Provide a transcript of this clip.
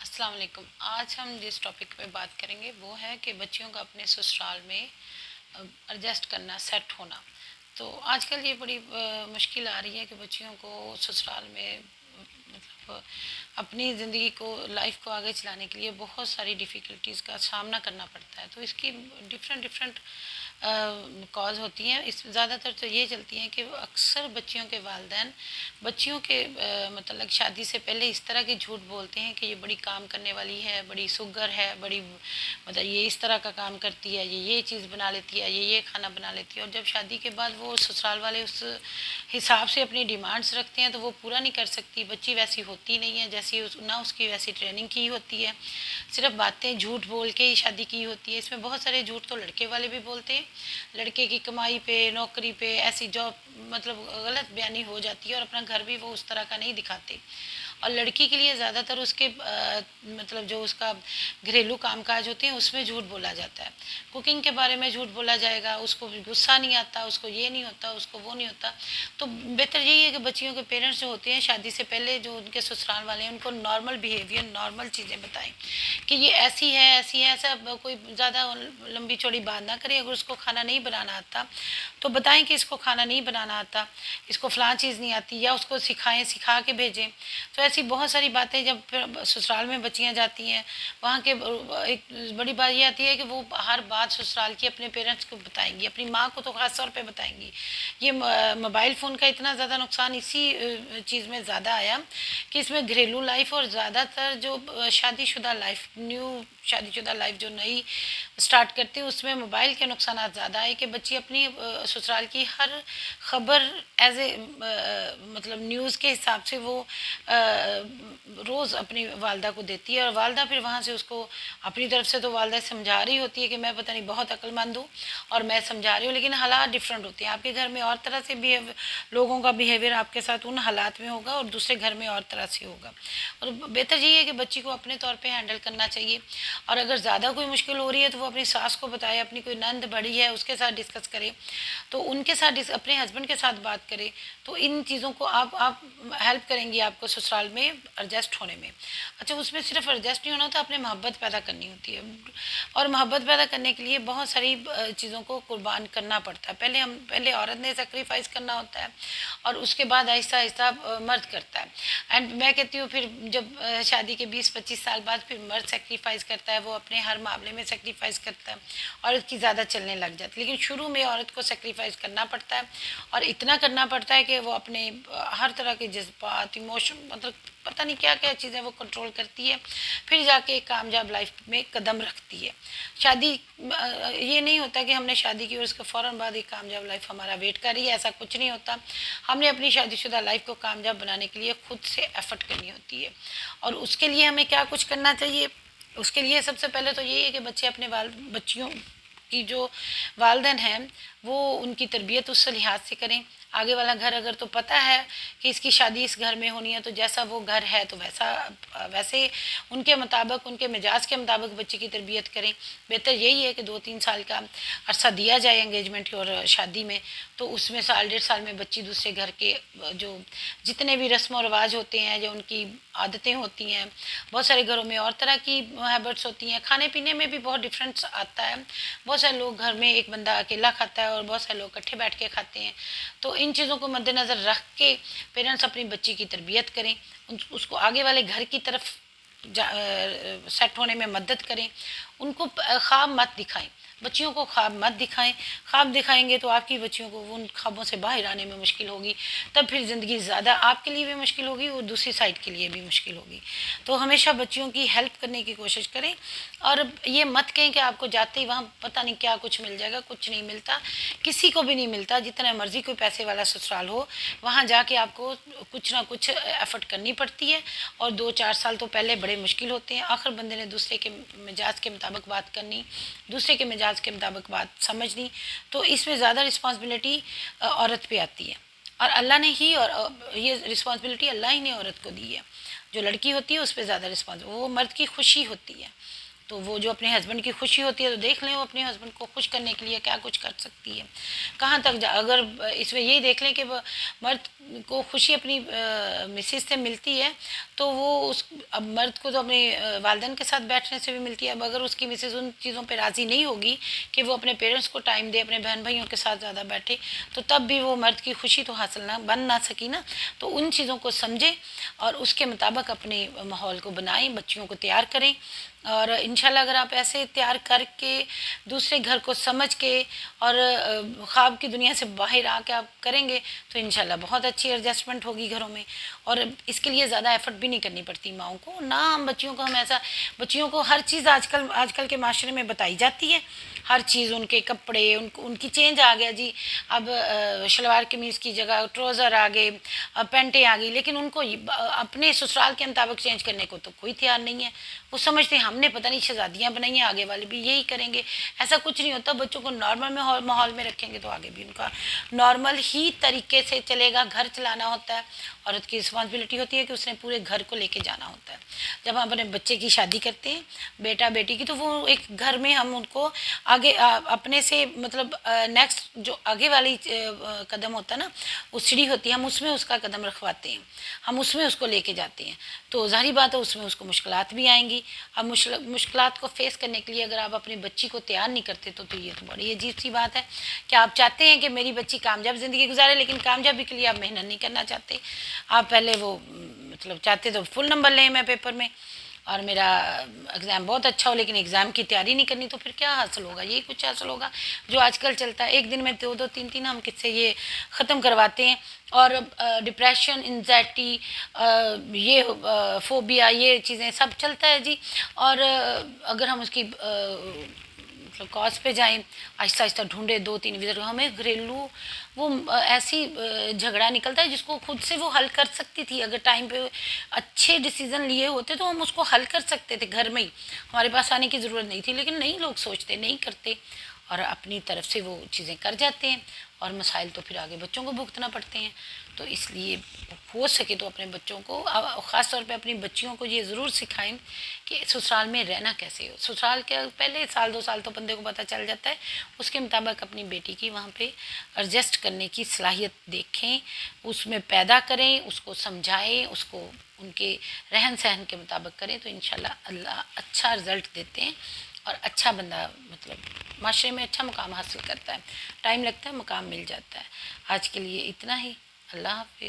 अस्सलाम वालेकुम। आज हम जिस टॉपिक पे बात करेंगे वो है कि बच्चियों का अपने ससुराल में एडजस्ट करना, सेट होना। तो आजकल ये बड़ी मुश्किल आ रही है कि बच्चियों को ससुराल में मतलब अपनी ज़िंदगी को, लाइफ को आगे चलाने के लिए बहुत सारी डिफ़िकल्टीज़ का सामना करना पड़ता है। तो इसकी डिफरेंट डिफरेंट कॉज होती हैं। इस ज़्यादातर तो ये चलती हैं कि अक्सर बच्चियों के वालिदैन बच्चियों के मतलब शादी से पहले इस तरह के झूठ बोलते हैं कि ये बड़ी काम करने वाली है, बड़ी सुगर है, बड़ी मतलब ये इस तरह का काम करती है, ये चीज़ बना लेती है, ये खाना बना लेती है। और जब शादी के बाद वो ससुराल वाले उस हिसाब से अपनी डिमांड्स रखते हैं तो वो पूरा नहीं कर सकती। बच्ची वैसी होती नहीं है जैसी ना उसकी वैसी ट्रेनिंग की होती है, सिर्फ बातें झूठ बोल के ही शादी की होती है। इसमें बहुत सारे झूठ तो लड़के वाले भी बोलते हैं, लड़के की कमाई पे, नौकरी पे, ऐसी जॉब मतलब गलत बयानी हो जाती है और अपना घर भी वो उस तरह का नहीं दिखाते। और लड़की के लिए ज़्यादातर उसके मतलब जो उसका घरेलू कामकाज होते हैं उसमें झूठ बोला जाता है। कुकिंग के बारे में झूठ बोला जाएगा, उसको गुस्सा नहीं आता, उसको ये नहीं होता, उसको वो नहीं होता। तो बेहतर यही है कि बच्चियों के पेरेंट्स जो होते हैं शादी से पहले, जो उनके ससुराल वाले हैं, उनको नॉर्मल बिहेवियर, नॉर्मल चीज़ें बताएं कि ये ऐसी है, ऐसी है। ऐसा कोई ज़्यादा लंबी चौड़ी बात ना करें। अगर उसको खाना नहीं बनाना आता तो बताएं कि इसको खाना नहीं बनाना आता, इसको फ़लाँ चीज़ नहीं आती, या उसको सिखाएं, सिखा के भेजें। तो ऐसी बहुत सारी बातें जब फिर ससुराल में बच्चियाँ जाती हैं, वहाँ के एक बड़ी बात ये आती है कि वो हर बात ससुराल की अपने पेरेंट्स को बताएंगी, अपनी माँ को तो ख़ास तौर पे बताएंगी। ये मोबाइल फ़ोन का इतना ज़्यादा नुकसान इसी चीज़ में ज़्यादा आया कि इसमें घरेलू लाइफ और ज़्यादातर जो शादीशुदा लाइफ, न्यू शादीशुदा लाइफ जो नई स्टार्ट करती है, उसमें मोबाइल के नुकसान ज़्यादा है कि बच्ची अपनी ससुराल की हर खबर एज ए मतलब न्यूज़ के हिसाब से वो रोज़ अपनी वालदा को देती है। और वालदा फिर वहाँ से उसको अपनी तरफ से तो वालदा समझा रही होती है कि मैं पता नहीं बहुत अक्लमंद हूँ और मैं समझा रही हूँ, लेकिन हालात डिफरेंट होते हैं। आपके घर में और तरह से लोगों का बिहेवियर आपके साथ उन हालात में होगा और दूसरे घर में और तरह से होगा। और बेहतर यही है कि बच्ची को अपने तौर पे हैंडल करना चाहिए। और अगर ज़्यादा कोई मुश्किल हो रही है तो वो अपनी सास को बताए, अपनी कोई नंद बड़ी है उसके साथ डिस्कस करे, तो उनके साथ अपने हस्बैंड के साथ बात करें। तो इन चीज़ों को आप हेल्प करेंगी आपको ससुराल में एडजस्ट होने में। अच्छा, उसमें सिर्फ एडजस्ट नहीं होना होता, अपने मोहब्बत पैदा करनी होती है। और मोहब्बत पैदा करने के लिए बहुत सारी चीज़ों को कुर्बान करना पड़ता है। पहले औरत ने सेक्रीफाइस करना होता है और उसके बाद आहिस्ता आहिस्ता मर्द करता है। एंड मैं कहती हूँ फिर जब शादी के 20-25 साल बाद फिर मर्द सेक्रीफाइस करता है, वो अपने हर मामले में सेक्रीफाइस करता है, औरत की ज़्यादा चलने लग जाती है। लेकिन शुरू में औरत को सेक्रीफाइस करना पड़ता है और इतना करना पड़ता है कि वो अपने हर तरह के जज्बात, इमोशन, मतलब पता नहीं क्या क्या चीज़ें वो कंट्रोल करती है, फिर जाके एक कामयाब लाइफ में कदम रखती है। शादी ये नहीं होता कि हमने शादी की और उसके फ़ौरन बाद एक कामयाब लाइफ हमारा वेट कर रही है, ऐसा कुछ नहीं होता। हमने अपनी शादीशुदा लाइफ को कामयाब बनाने के लिए खुद से एफर्ट करनी होती है। और उसके लिए हमें क्या कुछ करना चाहिए? उसके लिए सबसे पहले तो यही है कि बच्चे अपने बच्चियों की जो वालदेन हैं वो उनकी तरबियत उस लिहाज से करें। आगे वाला घर अगर तो पता है कि इसकी शादी इस घर में होनी है, तो जैसा वो घर है तो वैसे उनके मुताबिक, उनके मिजाज के मुताबिक बच्चे की तरबियत करें। बेहतर यही है कि 2-3 साल का अरसा दिया जाए एंगेजमेंट और शादी में, तो उसमें साल 1.5 साल में बच्ची दूसरे घर के जो जितने भी रस्म व रवाज होते हैं, जो उनकी आदतें होती हैं, बहुत सारे घरों में और तरह की हैबिट्स होती हैं। खाने पीने में भी बहुत डिफरेंस आता है। बहुत सारे लोग घर में एक बंदा अकेला खाता है और बहुत सारे लोग इकट्ठे बैठ के खाते हैं। तो इन चीज़ों को मद्देनज़र रख के पेरेंट्स अपनी बच्ची की तरबियत करें, उसको आगे वाले घर की तरफ सेट होने में मदद करें। उनको ख्वाब मत दिखाएं, बच्चियों को ख्वाब मत दिखाएं। ख्वाब दिखाएंगे तो आपकी बच्चियों को उन ख्वाबों से बाहर आने में मुश्किल होगी, तब फिर ज़िंदगी ज़्यादा आपके लिए भी मुश्किल होगी और दूसरी साइड के लिए भी मुश्किल होगी। तो हमेशा बच्चियों की हेल्प करने की कोशिश करें और ये मत कहें कि आपको जाते ही वहाँ पता नहीं क्या कुछ मिल जाएगा। कुछ नहीं मिलता, किसी को भी नहीं मिलता। जितना मर्जी कोई पैसे वाला ससुराल हो, वहाँ जाके आपको कुछ ना कुछ एफर्ट करनी पड़ती है और 2-4 साल तो पहले बड़े मुश्किल होते हैं। आखिर बंदे ने दूसरे के मिजाज के मुताबिक बात करनी, दूसरे के मिजाज के मुताबिक बात समझनी, तो इसमें ज़्यादा रिस्पॉन्सिबिलिटी औरत पे आती है। और अल्लाह ने ही, और ये रिस्पॉन्सिबिलिटी अल्लाह ही ने औरत को दी है। जो लड़की होती है उस पर ज़्यादा रिस्पॉन्सिबल, वो मर्द की खुशी होती है तो वो जो अपने हस्बैंड की खुशी होती है तो देख लें वो अपने हस्बैंड को खुश करने के लिए क्या कुछ कर सकती है, कहाँ तक जा। अगर इसमें यही देख लें कि मर्द को खुशी अपनी मिसेज से मिलती है तो वो उस अब मर्द को तो अपने वालदेन के साथ बैठने से भी मिलती है। अब अगर उसकी मिसेज उन चीज़ों पे राज़ी नहीं होगी कि वो अपने पेरेंट्स को टाइम दे, अपने बहन भाइयों के साथ ज़्यादा बैठे, तो तब भी वो मर्द की खुशी तो हासिल ना बन ना सकी ना। तो उन चीज़ों को समझें और उसके मुताबिक अपने माहौल को बनाएं, बच्चियों को तैयार करें। और इंशाल्लाह अगर आप ऐसे तैयार करके दूसरे घर को समझ के और ख्वाब की दुनिया से बाहर आके आप करेंगे तो इंशाल्लाह बहुत अच्छी एडजस्टमेंट होगी घरों में। और इसके लिए ज़्यादा एफर्ट भी नहीं करनी पड़ती माओं को ना। हम बच्चियों को हम ऐसा, बच्चियों को हर चीज़ आजकल के माशरे में बताई जाती है, हर चीज़, उनके कपड़े उनकी चेंज आ गया जी। अब शलवार कमीज़ की जगह ट्राउज़र आ गए, पैंटें आ गई, लेकिन उनको अपने ससुराल के मुताबिक चेंज करने को तो कोई तैयार नहीं है। वो समझते हैं हमने पता नहीं शहजादियाँ बनाई हैं, आगे वाले भी यही करेंगे। ऐसा कुछ नहीं होता। बच्चों को नॉर्मल में माहौल में रखेंगे तो आगे भी उनका नॉर्मल ही तरीके से चलेगा। घर चलाना होता है, औरत की रिस्पॉन्सिबिलिटी होती है कि उसने पूरे घर को लेके जाना होता है। जब हम अपने बच्चे की शादी करते हैं, बेटा बेटी की, तो वो एक घर में हम उनको आगे अपने से मतलब नेक्स्ट जो आगे वाली कदम होता है ना, वो सीढ़ी होती है, हम उसमें उसका कदम रखवाते हैं, हम उसमें उसको लेके जाते हैं। तो जाहिर बात है उसमें उसको मुश्किलात भी आएंगी। अब मुश्किलात को फेस करने के लिए अगर आप अपनी बच्ची को तैयार नहीं करते तो ये तो बड़ी अजीब सी बात है कि आप चाहते हैं कि मेरी बच्ची कामयाब ज़िंदगी गुजारे, लेकिन कामयाबी के लिए आप मेहनत नहीं करना चाहते। आप पहले वो मतलब चाहते तो फुल नंबर लें मैं पेपर में और मेरा एग्ज़ाम बहुत अच्छा हो, लेकिन एग्ज़ाम की तैयारी नहीं करनी, तो फिर क्या हासिल होगा? यही कुछ हासिल होगा जो आजकल चलता है। एक दिन में दो दो तीन तीन हम किससे ये ख़त्म करवाते हैं। और डिप्रेशन, एंजाइटी, ये फोबिया, ये चीज़ें सब चलता है जी। और अगर हम उसकी मतलब कॉज पे जाएं, आहिस्ता आहिस्ता ढूंढे दो तीन विजन, हमें घरेलू वो ऐसी झगड़ा निकलता है जिसको खुद से वो हल कर सकती थी। अगर टाइम पे अच्छे डिसीजन लिए होते तो हम उसको हल कर सकते थे घर में ही, हमारे पास आने की ज़रूरत नहीं थी। लेकिन नहीं, लोग सोचते नहीं करते और अपनी तरफ से वो चीज़ें कर जाते हैं और मसाइल तो फिर आगे बच्चों को भुगतना पड़ते हैं। तो इसलिए हो सके तो अपने बच्चों को, ख़ास तौर पे अपनी बच्चियों को ये ज़रूर सिखाएं कि ससुराल में रहना कैसे हो। ससुराल के पहले साल 2 साल तो बंदे को पता चल जाता है, उसके मुताबिक अपनी बेटी की वहाँ पे एडजस्ट करने की सलाहियत देखें, उसमें पैदा करें, उसको समझाएं, उसको उनके रहन सहन के मुताबिक करें, तो इंशाल्लाह अल्लाह अच्छा रिज़ल्ट देते हैं और अच्छा बंदा मतलब माशरे में अच्छा मुकाम हासिल करता है। टाइम लगता है, मुकाम मिल जाता है। आज के लिए इतना ही। अल्लाह हाफ़िज़।